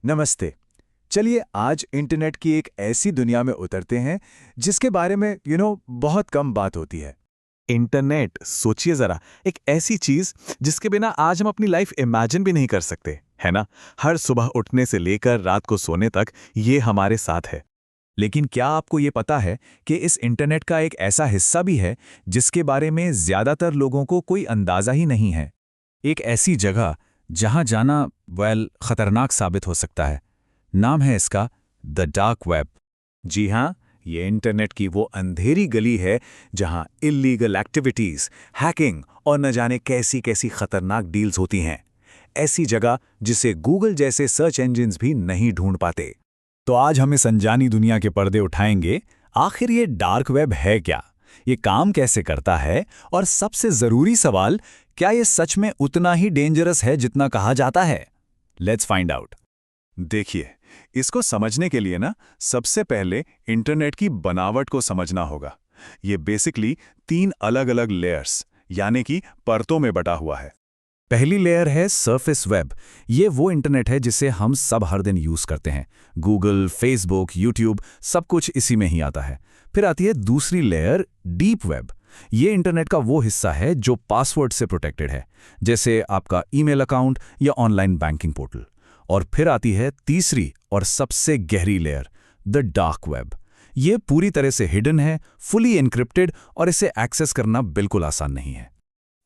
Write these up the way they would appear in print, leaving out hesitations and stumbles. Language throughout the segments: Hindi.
नमस्ते। चलिए आज इंटरनेट की एक ऐसी दुनिया में उतरते हैं जिसके बारे में बहुत कम बात होती है। इंटरनेट सोचिए जरा, एक ऐसी चीज जिसके बिना आज हम अपनी लाइफ इमेजिन भी नहीं कर सकते, है ना? हर सुबह उठने से लेकर रात को सोने तक ये हमारे साथ है। लेकिन क्या आपको ये पता है कि इस इंटरनेट का एक ऐसा हिस्सा भी है जिसके बारे में ज्यादातर लोगों को कोई अंदाजा ही नहीं है। एक ऐसी जगह जहां जाना खतरनाक साबित हो सकता है। नाम है इसका द डार्क वेब। जी हाँ, ये इंटरनेट की वो अंधेरी गली है जहां इल्लीगल एक्टिविटीज, हैकिंग और न जाने कैसी कैसी खतरनाक डील्स होती हैं। ऐसी जगह जिसे गूगल जैसे सर्च इंजिन्स भी नहीं ढूंढ पाते। तो आज हम इस अनजानी दुनिया के पर्दे उठाएंगे। आखिर ये डार्क वेब है क्या, ये काम कैसे करता है, और सबसे जरूरी सवाल, क्या ये सच में उतना ही डेंजरस है जितना कहा जाता है? Let's find out. देखिए, इसको समझने के लिए सबसे पहले इंटरनेट की बनावट को समझना होगा। ये बेसिकली 3 अलग-अलग लेयर्स यानी कि परतों में बटा हुआ है। पहली लेयर है सरफेस वेब। ये वो इंटरनेट है जिसे हम सब हर दिन यूज करते हैं। गूगल, फेसबुक, यूट्यूब, सब कुछ इसी में ही आता है। फिर आती है दूसरी लेयर, डीप वेब। ये इंटरनेट का वो हिस्सा है जो पासवर्ड से प्रोटेक्टेड है, जैसे आपका ईमेल अकाउंट या ऑनलाइन बैंकिंग पोर्टल। और फिर आती है तीसरी और सबसे गहरी लेयर, द डार्क वेब। ये पूरी तरह से हिडन है, फुली एन्क्रिप्टेड, और इसे एक्सेस करना बिल्कुल आसान नहीं है।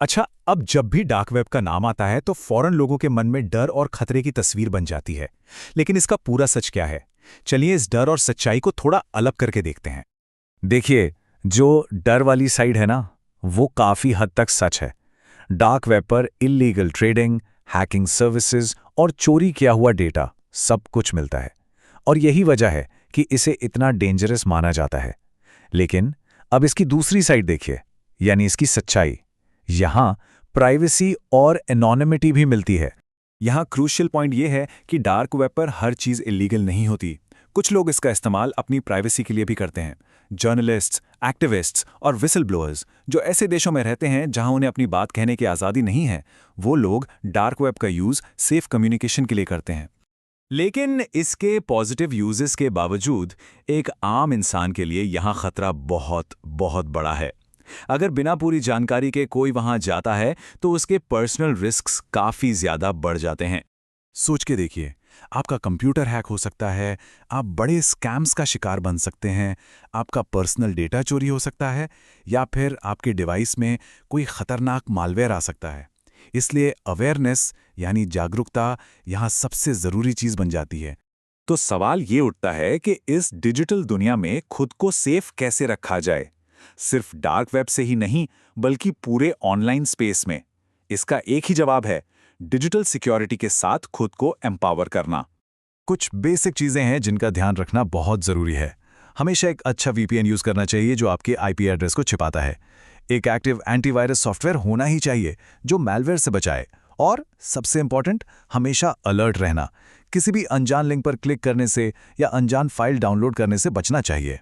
अच्छा, अब जब भी डार्क वेब का नाम आता है तो फौरन लोगों के मन में डर और खतरे की तस्वीर बन जाती है। लेकिन इसका पूरा सच क्या है? चलिए इस डर और सच्चाई को थोड़ा अलग करके देखते हैं। देखिए, जो डर वाली साइड है वो काफी हद तक सच है। डार्क वेब पर इल्लीगल ट्रेडिंग, हैकिंग सर्विसेज और चोरी किया हुआ डेटा सब कुछ मिलता है। और यही वजह है कि इसे इतना डेंजरस माना जाता है। लेकिन अब इसकी दूसरी साइड देखिए, यानी इसकी सच्चाई। यहाँ प्राइवेसी और एनोनिमिटी भी मिलती है। यहाँ क्रूशियल पॉइंट ये है कि डार्क वेब पर हर चीज़ इलीगल नहीं होती। कुछ लोग इसका इस्तेमाल अपनी प्राइवेसी के लिए भी करते हैं। जर्नलिस्ट्स, एक्टिविस्ट्स और विसल ब्लोअर्स जो ऐसे देशों में रहते हैं जहां उन्हें अपनी बात कहने की आज़ादी नहीं है, वो लोग डार्क वेब का यूज़ सेफ कम्युनिकेशन के लिए करते हैं। लेकिन इसके पॉजिटिव यूजेस के बावजूद एक आम इंसान के लिए यहाँ खतरा बहुत बहुत बड़ा है। अगर बिना पूरी जानकारी के कोई वहां जाता है तो उसके पर्सनल रिस्क्स काफ़ी ज़्यादा बढ़ जाते हैं। सोच के देखिए, आपका कंप्यूटर हैक हो सकता है, आप बड़े स्कैम्स का शिकार बन सकते हैं, आपका पर्सनल डेटा चोरी हो सकता है, या फिर आपके डिवाइस में कोई खतरनाक मालवेयर आ सकता है। इसलिए अवेयरनेस यानी जागरूकता यहाँ सबसे ज़रूरी चीज़ बन जाती है। तो सवाल ये उठता है कि इस डिजिटल दुनिया में खुद को सेफ कैसे रखा जाए? सिर्फ डार्क वेब से ही नहीं, बल्कि पूरे ऑनलाइन स्पेस में। इसका एक ही जवाब है, डिजिटल सिक्योरिटी के साथ खुद को एम्पावर करना। कुछ बेसिक चीजें हैं जिनका ध्यान रखना बहुत जरूरी है। हमेशा एक अच्छा वीपीएन यूज करना चाहिए जो आपके आईपी एड्रेस को छिपाता है। एक एक्टिव एंटीवायरस सॉफ्टवेयर होना ही चाहिए जो मैलवेयर से बचाए। और सबसे इंपॉर्टेंट, हमेशा अलर्ट रहना। किसी भी अनजान लिंक पर क्लिक करने से या अनजान फाइल डाउनलोड करने से बचना चाहिए।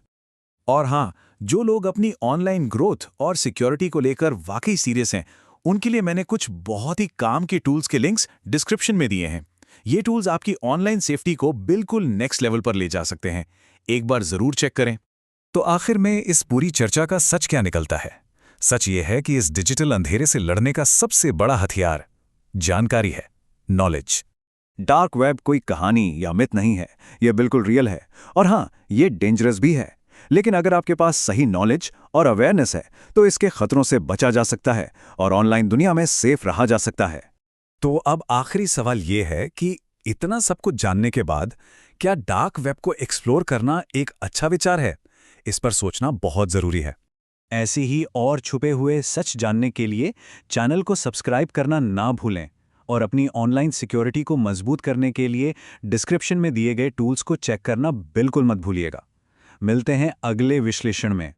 और हाँ, जो लोग अपनी ऑनलाइन ग्रोथ और सिक्योरिटी को लेकर वाकई सीरियस हैं, उनके लिए मैंने कुछ बहुत ही काम के टूल्स के लिंक्स डिस्क्रिप्शन में दिए हैं। ये टूल्स आपकी ऑनलाइन सेफ्टी को बिल्कुल नेक्स्ट लेवल पर ले जा सकते हैं। एक बार जरूर चेक करें। तो आखिर में इस पूरी चर्चा का सच क्या निकलता है? सच ये है कि इस डिजिटल अंधेरे से लड़ने का सबसे बड़ा हथियार जानकारी है, नॉलेज। डार्क वेब कोई कहानी या मिथ नहीं है, यह बिल्कुल रियल है। और हाँ, ये डेंजरस भी है। लेकिन अगर आपके पास सही नॉलेज और अवेयरनेस है तो इसके खतरों से बचा जा सकता है और ऑनलाइन दुनिया में सेफ रहा जा सकता है। तो अब आखिरी सवाल ये है कि इतना सब कुछ जानने के बाद क्या डार्क वेब को एक्सप्लोर करना एक अच्छा विचार है? इस पर सोचना बहुत जरूरी है। ऐसी ही और छुपे हुए सच जानने के लिए चैनल को सब्सक्राइब करना ना भूलें, और अपनी ऑनलाइन सिक्योरिटी को मजबूत करने के लिए डिस्क्रिप्शन में दिए गए टूल्स को चेक करना बिल्कुल मत भूलिएगा। मिलते हैं अगले विश्लेषण में।